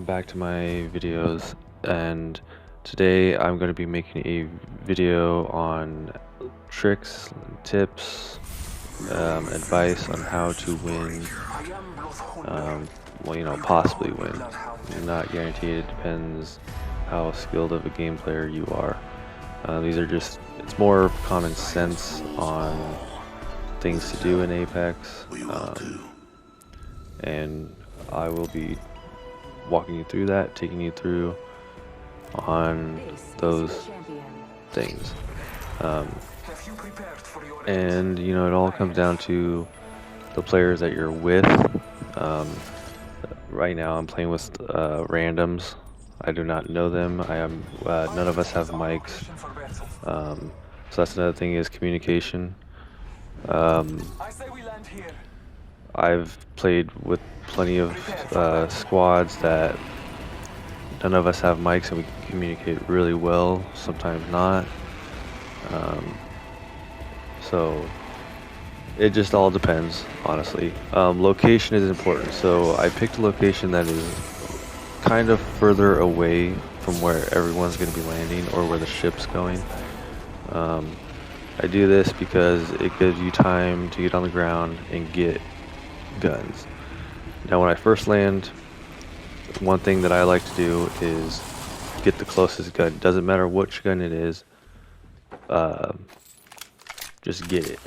welcome back to my videos, and today I'm going to be making a video on tricks, tips, advice on how to win, possibly win. Not guaranteed, it depends how skilled of a game player you are. It's more common sense on things to do in Apex, and I will be walking you through that, taking you through on those things. And it all comes down to the players that you're with. Right now I'm playing with randoms. I do not know them. None of us have mics. So that's another thing, is communication. I've played with plenty of squads that none of us have mics and we can communicate really well, sometimes not. So it just all depends, honestly. Location is important, so I picked a location that is kind of further away from where everyone's going to be landing or where the ship's going. I do this because it gives you time to get on the ground and get guns. Now when I first land, one thing that I like to do is get the closest gun. Doesn't matter which gun it is, just get it.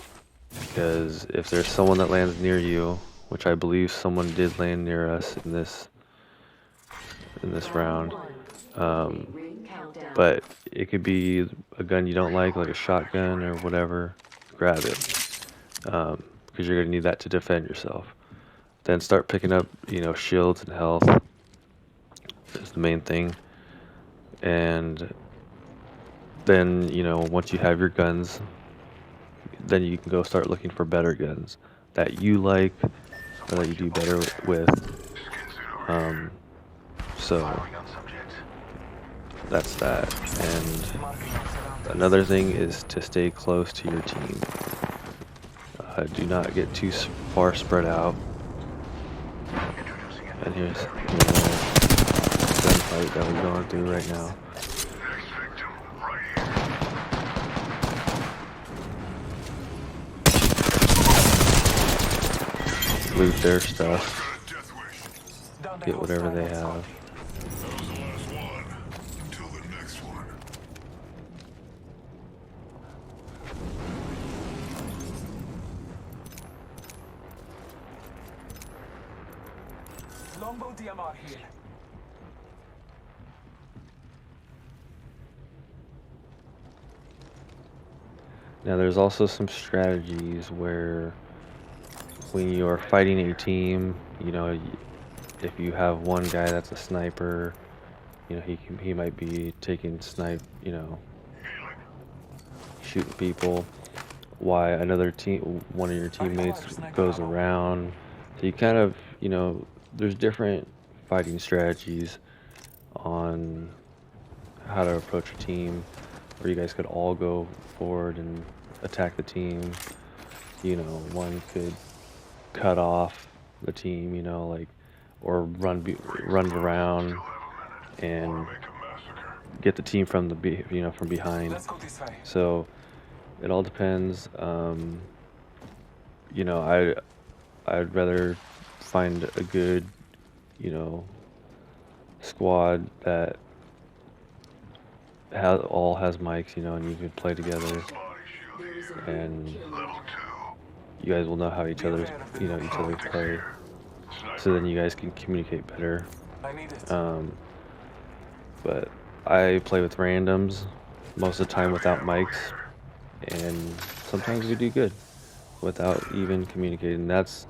Because if there's someone that lands near you, which I believe someone did land near us in this round, but it could be a gun you don't like a shotgun or whatever, grab it, because you're going to need that to defend yourself. Then start picking up, shields and health is the main thing. And then, once you have your guns, then you can go start looking for better guns that you like or that you do better with. So that's that. And another thing is to stay close to your team. Do not get too far spread out. And here's the gunfight that we're going through right now. Loot their stuff. Get whatever they have. Longbow DMR here. Now there's also some strategies where when you are fighting a team, if you have one guy that's a sniper, he might be taking shooting people, why one of your teammates goes around. So you kind of, there's different fighting strategies on how to approach a team, or you guys could all go forward and attack the team. One could cut off the team, or run around and get the team from from behind. So it all depends. I'd rather find a good, squad that has mics, and you can play together, and you guys will know how each other play, so then you guys can communicate better. But I play with randoms most of the time without mics, and sometimes we do good without even communicating. That's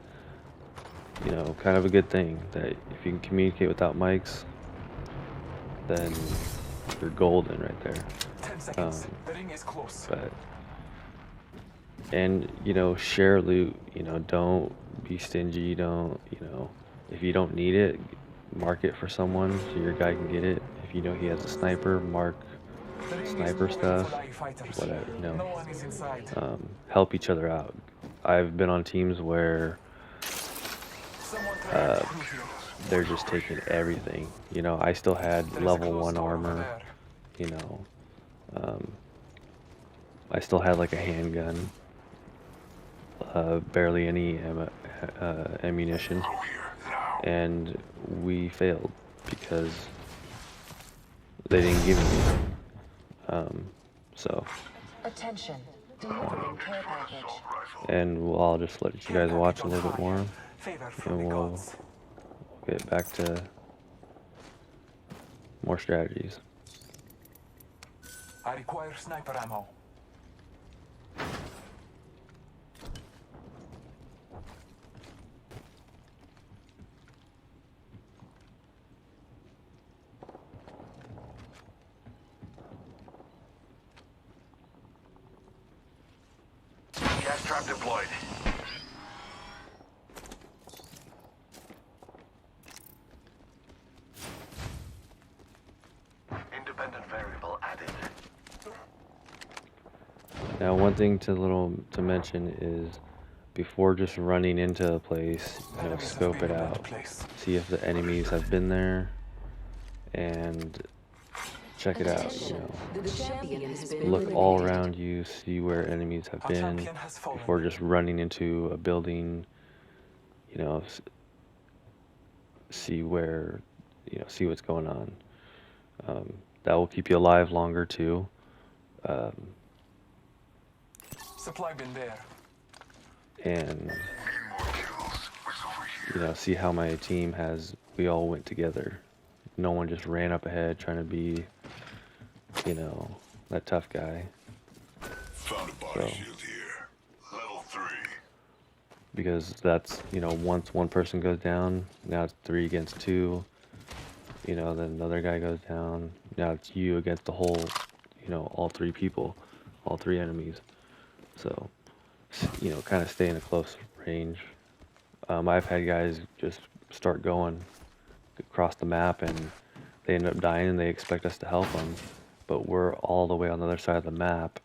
kind of a good thing, that if you can communicate without mics, then you're golden right there. 10 seconds. The ring is close. And share loot. Don't be stingy. If you don't need it, mark it for someone so your guy can get it. If he has a sniper, mark sniper stuff, whatever. Help each other out. I've been on teams where they're just taking everything. You know, I still had There is a level closed 1 door over armor, there. you know. Um, I still had like a handgun, barely any ammunition, and we failed because they didn't give me any. Um, so, Attention. Delivering care package. and I'll just let you Care guys watch package a on little bit fire. more, Favor from and the we'll gods. get back to more strategies. I require sniper ammo. Gas trap deployed. Independent variable added. Now, one thing to mention is before just running into a place, you know, Enemies have scope been it in that out, place. see if the enemies have been there, and check it out. You Attention. know, The champion has been look all eliminated. around you, see where enemies have Our been champion has fallen. before just running into a building. You know, see where, you know, see what's going on. That will keep you alive longer too. Um, Supply bin there. and you know, see how my team has. We all went together. No one just ran up ahead trying to be, you know, that tough guy. Found a body shield here. Level 3. Because that's, you know, once one person goes down, now it's 3 against 2. You know, then another guy goes down. Now it's you against the whole, you know, all 3 people, all 3 enemies. So, you know, kind of stay in a close range. I've had guys just start going across the map and they end up dying and they expect us to help them, but we're all the way on the other side of the map,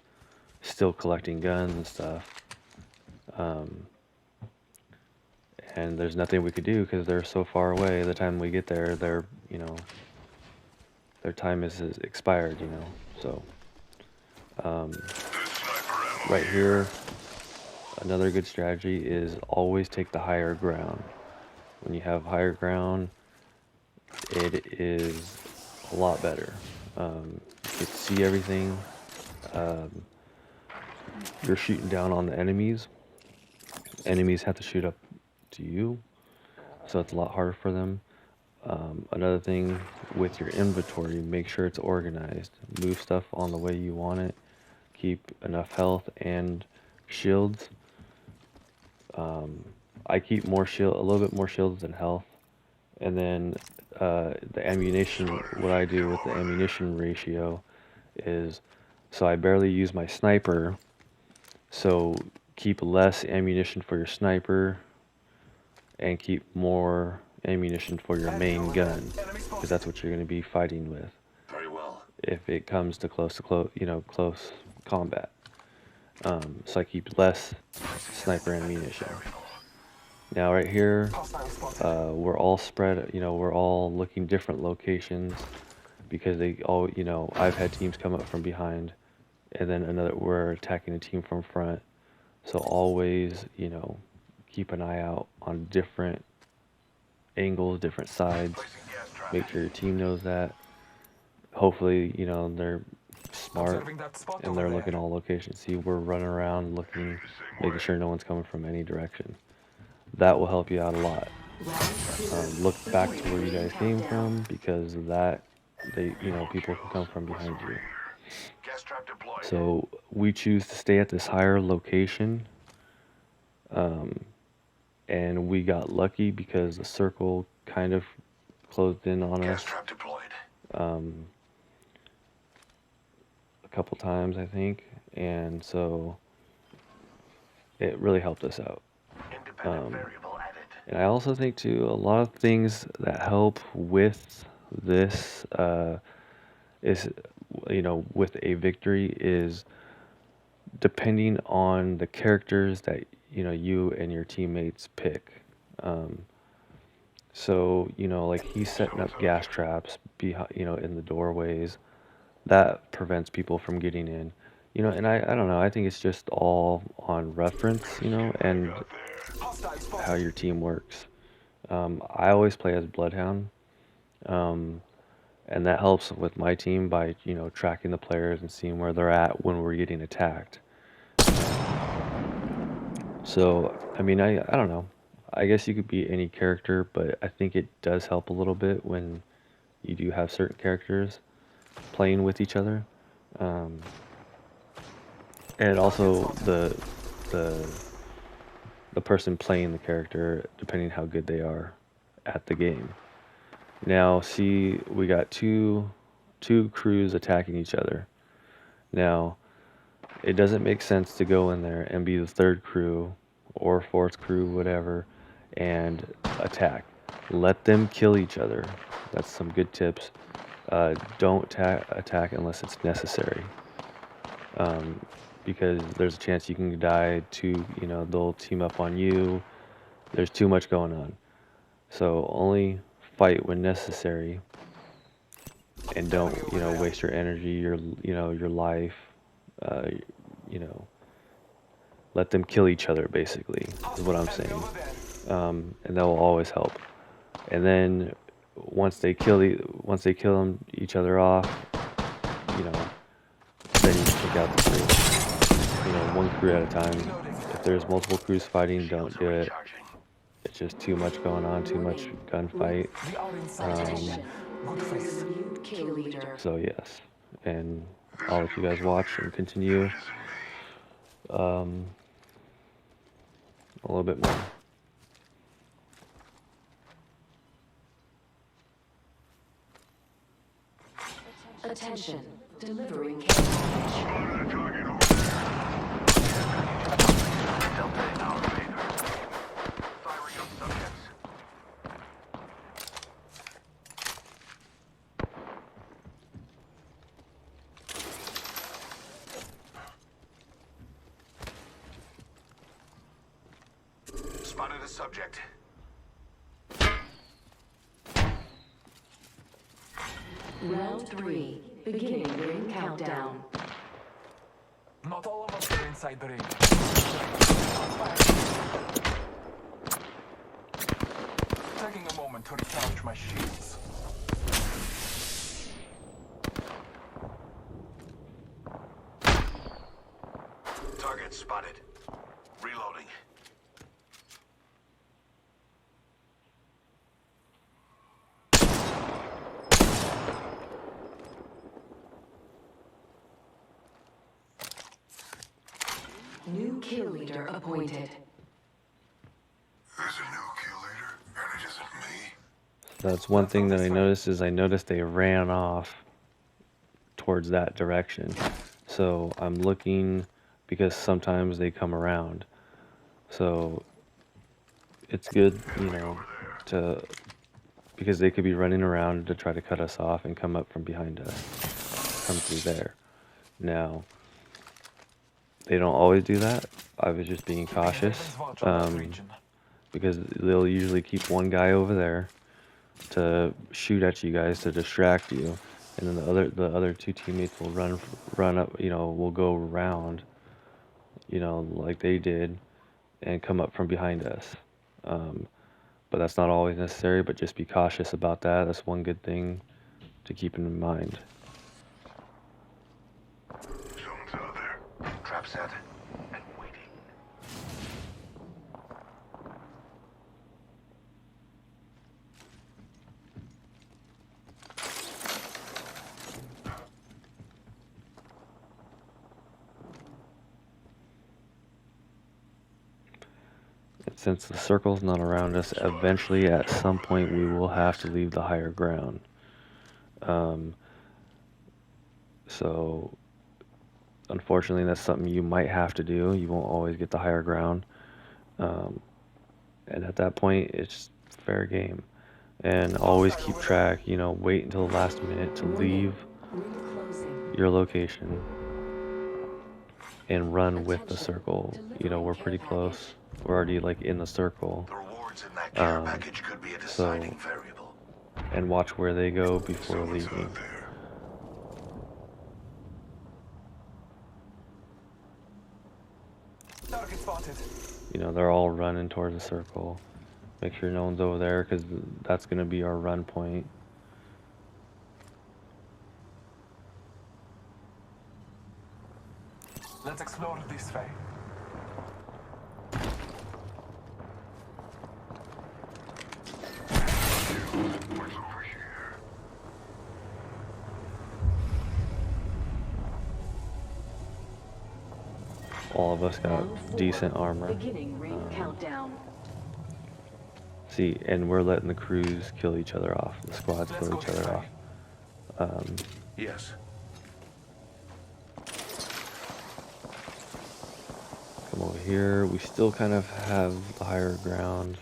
still collecting guns and stuff. And there's nothing we could do because they're so far away. The time we get there, they're, you know, their time is expired, you know. So, right here, another good strategy is always take the higher ground. When you have higher ground, it is a lot better. You can see everything. You're shooting down on the enemies. Enemies have to shoot up to you, so it's a lot harder for them. Another thing with your inventory, make sure it's organized. Move stuff on the way you want it. Keep enough health and shields. I keep more shield, a little bit more shields than health. And then the ammunition, what I do with the ammunition ratio is, so I barely use my sniper. So keep less ammunition for your sniper and keep more ammunition for your main gun, because that's what you're going to be fighting with Very well. if it comes to close combat. So I keep less sniper ammunition. Now right here, Hostile spotted. we're all spread, you know, we're all looking different locations because they all, you know, I've had teams come up from behind and then we're attacking a team from front. So always, you know, keep an eye out on different angles, different sides. Placing gas trap. Make sure your team knows that. Hopefully, you know, they're smart Observing that spot and over they're there. looking all locations. See, we're running around looking, making sure no one's coming from any direction. That will help you out a lot. Look back to where you guys came from, because that you know, people can come from behind you. Gas trap deployed. So we choose to stay at this higher location, and we got lucky because the circle kind of closed in on Gas us trap deployed. a couple times, I think, and so it really helped us out. Independent variable added. And I also think too, a lot of things that help with this is, you know, with a victory is depending on the characters that, you know, you and your teammates pick. So, like he's setting up gas traps behind, in the doorways. That prevents people from getting in. And I don't know, I think it's just all on reference, What you and got there? Hostile how spotted. your team works. I always play as Bloodhound, um, and that helps with my team by, tracking the players and seeing where they're at when we're getting attacked. So, I mean, I don't know. I guess you could be any character, but I think it does help a little bit when you do have certain characters playing with each other. Um, and Target also spotted. the the person playing the character, depending how good they are at the game. Now, see, we got two crews attacking each other. Now, it doesn't make sense to go in there and be the third crew or fourth crew, whatever, and attack. Let them kill each other. That's some good tips. Don't attack unless it's necessary, um, because there's a chance you can die. They'll team up on you. There's too much going on. So only fight when necessary, and don't Enemy over there. waste your energy, your life. Uh, you know, let them kill each other. Basically, is what I'm Enemy saying, over there. and that will always help. And then once they kill each other off, you know, then you take out the crew. One crew at a time. Reloading. If there's multiple crews fighting, Shields don't are do it. recharging. It's just too much going on, too much Warning. gunfight. We are inside the ring. Attention. Good There is face. a new kill leader. So yes, and There's I'll a let you new guys kill watch leader, and and continue it isn't me. um, a little bit more. Attention. Delivering care package. Spotted a target over there. Delta in our favor. Firing on subjects. Spotted a subject. Round 3. Beginning ring countdown. Not all of us are inside the ring. Taking a moment to recharge my shields. Target spotted. Reloading. New kill leader appointed. There's a new kill leader, and it isn't me. That's one Let's thing go that this I way. noticed is I noticed they ran off towards that direction. So I'm looking because sometimes they come around. So it's good, Enemy over there. to because they could be running around to try to cut us off and come up from behind us, come through there. Now, they don't always do that. I was just being Keeping cautious, Raven's watch on that region. because they'll usually keep one guy over there to shoot at you guys to distract you, and then the other two teammates will run up, will go around, like they did, and come up from behind us. Um, but that's not always necessary. But just be cautious about that. That's one good thing to keep in mind. Someone's out there. Trap set. And waiting. And since the circle's not around us, eventually at some point we will have to leave the higher ground. Um, so unfortunately, that's something you might have to do. You won't always get the higher ground. Um, and at that point, it's fair game. And always Hostile keep over there. track, wait until the last minute to leave Warning. Ring closing. your location and run with the Attention. circle. Delivering We're care pretty package. close. We're already like in the circle. The reward's What's in that care package could be a deciding so variable. and watch where they go before leaving. Target spotted. You know, they're all running towards the circle. Make sure no one's over there because that's gonna be our run point. Let's explore this way. What's over here? All of us got Round 4. decent armor. Beginning ring countdown. See, and we're letting the crews kill each other off. The squads Let's kill go each this other way. off. Yes. Come over here. We still kind of have the higher ground.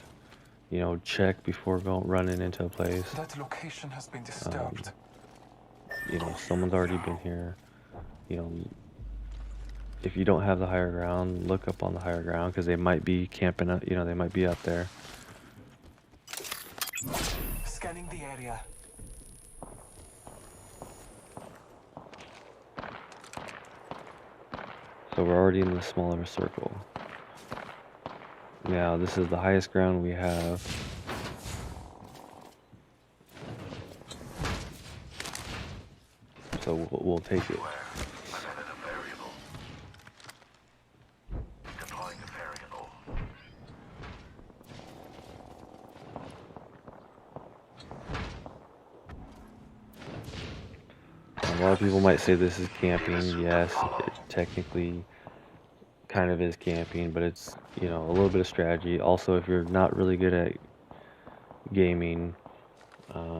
You know, check before running into a place. That location has been disturbed. You know, someone's already been here. You know, if you don't have the higher ground, look up on the higher ground because they might be camping up. You know, they might be up there. Scanning the area. So we're already in the smaller circle. Now, this is the highest ground we have. So we'll take it. Where? I've added a variable. Deploying a variable. A lot of people might say this is camping. Yes, it technically kind of is camping, but it's, you know, a little bit of strategy. Also, if you're not really good at gaming, Maybe a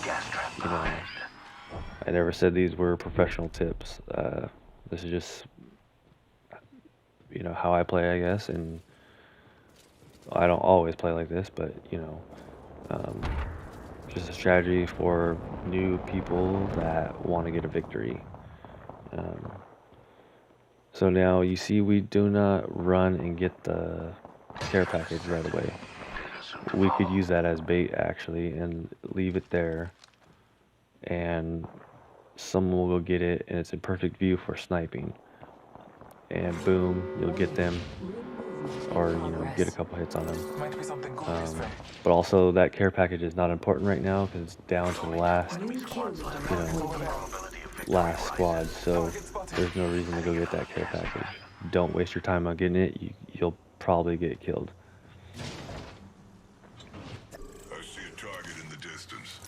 gas trap you know, behind. I never said these were professional tips. This is just, you know, how I play, I guess, and I don't always play like this, but, you know, just a strategy for new people that want to get a victory. So now you see we do not run and get the care package right away. We could use that as bait actually and leave it there, and someone will go get it, and it's a perfect view for sniping. And boom, you'll get them, or, you know, get a couple hits on them. Might be something good this way. But also that care package is not important right now because it's down to the last, New kill leader you know, appointed. Probability of victory last rises. squad. So there's no reason to go get that care package. Don't waste your time on getting it. You'll probably get killed. I see a target in the distance.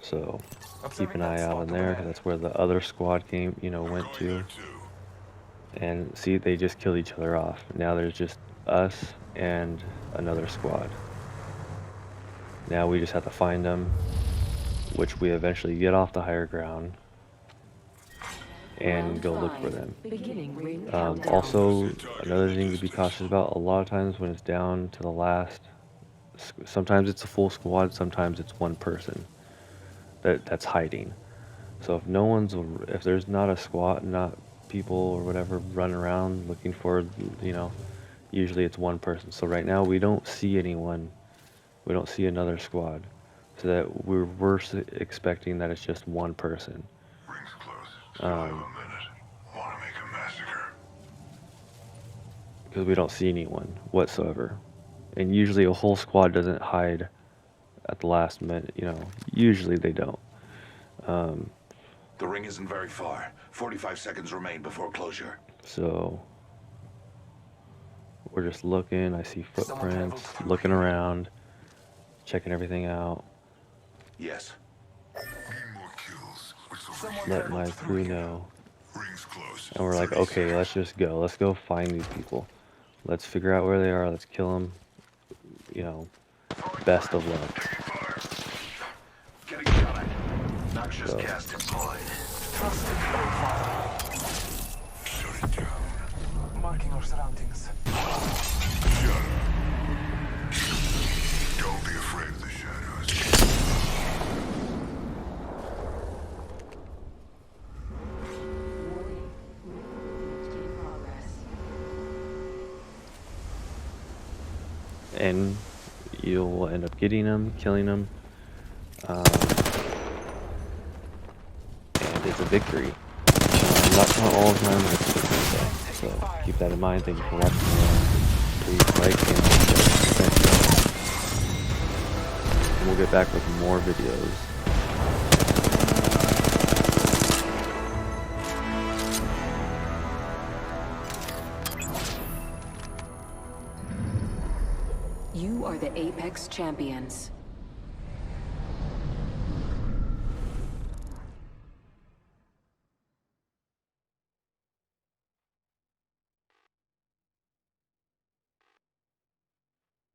So keep Observing an that eye out spot in over there 'cause that's where the other squad came, you know, went Going to. there too. And see, they just killed each other off. Now there's just us and another squad. Now we just have to find them, which we eventually get off the higher ground and Round go look 5. for them. Beginning ring countdown. Also, another thing to be cautious about, a lot of times when it's down to the last, sometimes it's a full squad, sometimes it's one person that's hiding. So if there's not a squad, not people or whatever running around looking for, you know, usually it's one person. So right now we don't see anyone, we don't see another squad. So that we're expecting that it's just one person. Rings close. Still have a minute. Want to make a massacre? Because we don't see anyone whatsoever. And usually a whole squad doesn't hide at the last minute, you know, usually they don't. The ring isn't very far. 45 seconds remain before closure. So we're just looking, I see Someone footprints, traveled through looking here. around, checking everything out, Yes. Need more kills. What's over Someone here? let my traveled through crew here. know. Rings close. And we're like, 30 okay, seconds. let's just go. Let's go find these people. Let's figure out where they are. Let's kill them. You know, best of luck. Getting shot at. Noxious So- gas deployed. Trusted profile. Shut it down. Marking our surroundings. Shut up. Don't be afraid of the shadows. Warning. In progress. and you'll end up getting them, killing them, and it's a victory. Not all the time, but it's a victory. So keep that in mind. Thank you for watching. Please like and subscribe. And we'll get back with more videos. You are the Apex Champions.